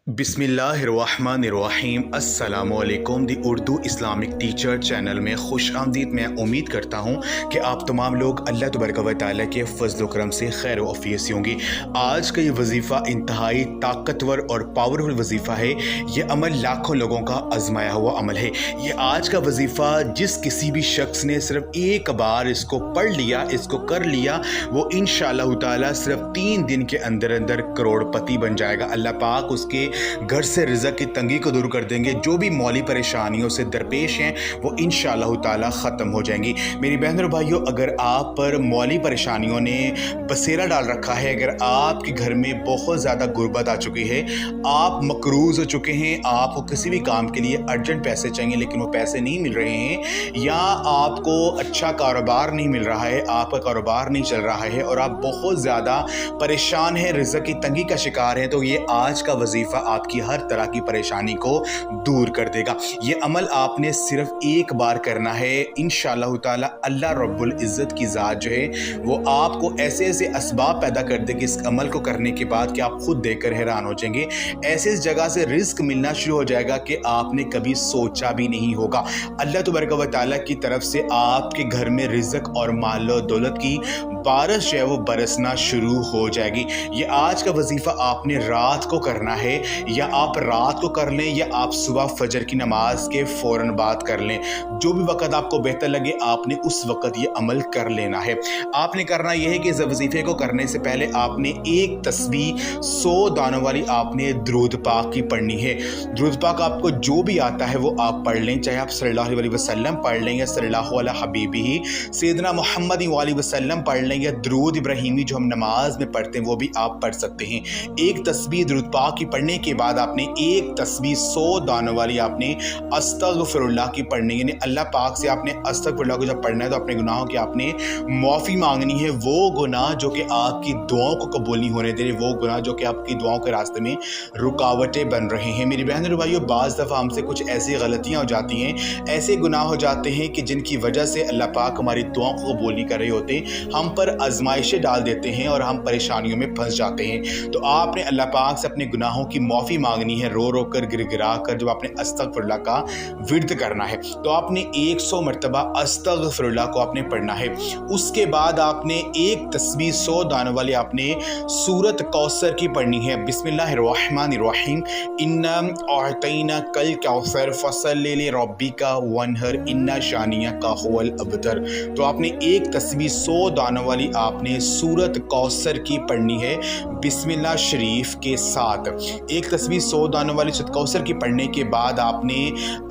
बिस्मिल्लाहिर्रहमानिर्रहीम। अस्सलामुअलैकुम। दी Urdu Islamic teacher channel में खुश आमदीद। मैं उम्मीद करता हूँ कि आप तमाम लोग अल्लाह तबारक व तआला के फज़ल व करम से खैर व आफ़ियत से होंगी। आज का ये वजीफ़ा इंतहाई ताकतवर और पावरफुल वजीफ़ा है। ये अमल लाखों लोगों का आजमाया हुआ अमल है। ये आज का वजीफ़ा जिस किसी भी शख्स ने सिर्फ एक बार इसको पढ़ लिया, इसको कर लिया, वो इंशाअल्लाह ताला सिर्फ 3 दिन के अंदर अंदर करोड़पति बन जाएगा। अल्लाह पाक उसके घर से रिज़्क़ की तंगी को दूर कर देंगे। जो भी मौली परेशानियों से दरपेश हैं वो इंशाअल्लाह ताला ख़त्म हो जाएंगी। मेरी बहनों और भाइयों, अगर आप पर मौली परेशानियों ने बसेरा डाल रखा है, अगर आपके घर में बहुत ज़्यादा गुर्बत आ चुकी है, आप मकरूज़ हो चुके हैं, आपको किसी भी काम के लिए अर्जेंट पैसे चाहिए लेकिन वो पैसे नहीं मिल रहे हैं, या आपको अच्छा कारोबार नहीं मिल रहा है, आपका कारोबार नहीं चल रहा है और आप बहुत ज़्यादा परेशान हैं, रिज़्क़ की तंगी का शिकार हैं, तो ये आज का वजीफ़ा आपकी हर तरह की परेशानी को दूर कर देगा। ये अमल आपने सिर्फ एक बार करना है। इंशाअल्लाह ताला अल्लाह रब्बुल इज़्ज़त की ज़ात जो है वो आपको ऐसे ऐसे असबाब पैदा कर देगी इस अमल को करने के बाद कि आप खुद देखकर हैरान हो जाएंगे। ऐसे इस जगह से रिज़्क़ मिलना शुरू हो जाएगा कि आपने कभी सोचा भी नहीं होगा। अल्लाह तबारक व तआला की तरफ से आपके घर में रिज़्क़ और मालो दौलत की बारिश जो है वो बरसना शुरू हो जाएगी। ये आज का वजीफ़ा आपने रात को करना है, या आप रात को कर लें या आप सुबह फजर की नमाज के फ़ौरन बाद कर लें। जो भी वक़्त आपको बेहतर लगे आपने उस वक़्त ये अमल कर लेना है। आपने करना यह है कि इस वजीफ़े को करने से पहले आपने एक तस्बीह 100 दानों वाली आपने दुरूद पाक की पढ़नी है। दुरूद पाक आपको जो भी आता है वो आप पढ़ लें, चाहे आप सल्लल्लाहु अलैहि वसल्लम पढ़ लें या सल्लल्लाहु अला हबीबिही सैयदना मुहम्मद वाली वसल्लम पढ़ लें, या दुरूद इब्राहिमी जो हम नमाज में पढ़ते हैं वो भी आप पढ़ सकते हैं। एक तस्बीह दुरूद पाक की पढ़ने के बाद आपने एक तस्बीह 100 दानों वाली आपने अस्तगफिरुल्लाह की पढ़नी है। यानी अल्लाह पाक से आपने अस्तगफिरुल्लाह को जब पढ़ना है तो अपने गुनाहों की आपने माफ़ी मांगनी है। वो गुनाह जो कि आपकी दुआओं को कबूल नहीं होने दे रहे, वो गुनाह जो कि आपकी दुआओं के रास्ते में रुकावटें बन रहे हैं। मेरी बहन और भाइयों, बाज़ दफ़ा हमसे कुछ ऐसी गलतियाँ हो जाती हैं, ऐसे गुनाह हो जाते हैं कि जिनकी वजह से अल्लाह पाक हमारी दुआओं को कबूल नहीं कर रहे होते, हम पर आजमाइशें डाल देते हैं और हम परेशानियों में फंस जाते हैं। तो आपने अल्लाह पाक से अपने गुनाहों की माफ़ी मांगनी है, रो रो कर गिड़गिड़ा कर जब आपने अस्तगफिरुल्लाह का विर्द करना है तो आपने 100 मरतबा अस्तगफिरुल्लाह को आपने पढ़ना है। उसके बाद आपने एक तस्बीह 100 दानों वाली आपने सूरत कौसर की पढ़नी है। बिस्मिल्लाहिर्रहमानिर्रहीम। इन्ना अअतैना कल कौसर फसल्लि लिरब्बिका वन्हर इन्ना शानियका हुवल अबतर। तो आपने एक तस्बीह 100 दानों वाली आपने सूरत कौसर की पढ़नी है बिस्मिल्लाह शरीफ के साथ। एक तस्बीह 100 दानों वाली सूरत कौसर की पढ़ने के बाद आपने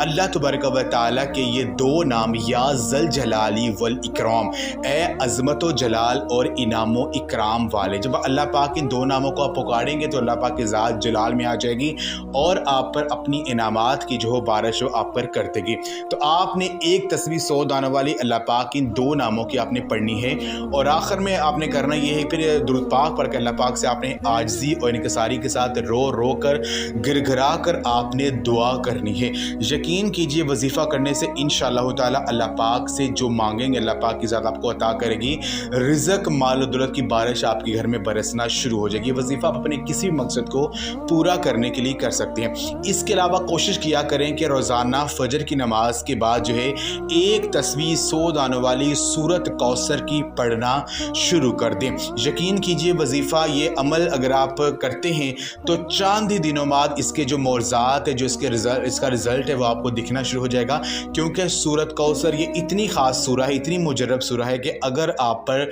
अल्लाह तबारक व तआला के ये 2 नाम, या ज़ल जलाली वल इकराम, ए अज़मत व जलाल और इनाम व इकराम वाले। जब अल्लाह पाक इन 2 नामों को आप पुकारेंगे तो अल्लाह पाक की ज़ात जलाल में आ जाएगी और आप पर अपनी इनामात की जो बारिश हो आप पर कर देगी। तो आपने एक तस्बीह 100 दानों वाली अल्लाह पाक इन 2 नामों की आपने पढ़नी है और आखिर में आपने करना ये है, फिर दुरूद पाक पढ़ के अल्लाह पाक से आपने आजिज़ी और इनकिसारी के साथ रो रो कर गिड़गिड़ा कर आपने दुआ करनी है। यकीन कीजिए वजीफ़ा करने से इंशाअल्लाह ताला अल्लाह पाक से जो मांगेंगे अल्लाह पाक की ज़ात आपको अता करेगी। रिज़्क़ माल दौलत की बारिश आपके घर में बरसना शुरू हो जाएगी। वजीफ़ा आप अपने किसी भी मकसद को पूरा करने के लिए कर सकते हैं। इसके अलावा कोशिश किया करें कि रोज़ाना फजर की नमाज के बाद जो है एक तस्बीह 100 दानों वाली सूरत कौसर की पढ़ना शुरू कर दें। यकीन कीजिए वजीफ़ा ये अमल अगर आप करते हैं तो चंद ही दिनों बाद इसके जो मौज़ात है, जो इसका रिज़ल्ट है वो आपको दिखना शुरू हो जाएगा। क्योंकि सूरत कौसर ये इतनी ख़ास सूरह है, इतनी मुजर्रब सूरह है कि अगर आप पर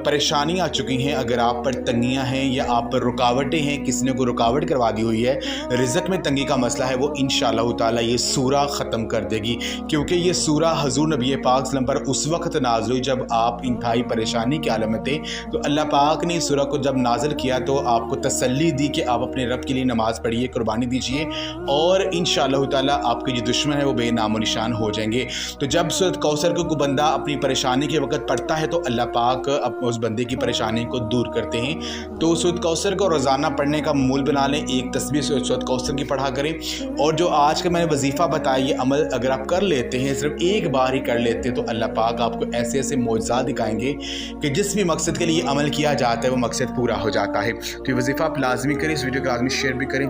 परेशानी आ चुकी हैं, अगर आप पर तंगियाँ हैं या आप पर रुकावटें हैं, किसी ने कोई रुकावट करवा दी हुई है, रिज़्क़ में तंगी का मसला है, वो इंशाअल्लाह ताला ये सूरह ख़त्म कर देगी। क्योंकि ये सूरह हज़ूर नबी पाक सल्लल्लाहु अलैहि वसल्लम पर उस वक्त नाज़िल हुई जब आप इंतहाई परेशानी की हालत में थे। तो अल्लाह पाक ने सूरह को जब नाज़िल किया तो आपको तसल्ली दी कि आप अपने रब के लिए नमाज़ पढ़िए, कुर्बानी दीजिए और इंशाअल्लाह ताला आपके जो दुश्मन है वो बेनामो निशान हो जाएंगे। तो जब सूरत कौसर को कोई बंदा अपनी परेशानी के वक्त पढ़ता है तो अल्लाह पाक उस बंदे की परेशानी को दूर करते हैं। तो सूरत कौसर को रोज़ाना पढ़ने का मूल बना लें, एक तस्बीह सूरत कौसर की पढ़ा करें। और जो आज का मैंने वजीफ़ा बताया ये अमल अगर आप कर लेते हैं, सिर्फ एक बार ही कर लेते हैं, तो अल्लाह पाक आपको ऐसे ऐसे मौज़ात दिखाएंगे कि जिस भी मकसद के लिए अमल किया जाता है वो मकसद पूरा हो जाता है। तो ये वजीफ़ा आप लाजमी करें, इस वीडियो को लाजमी शेयर भी करें।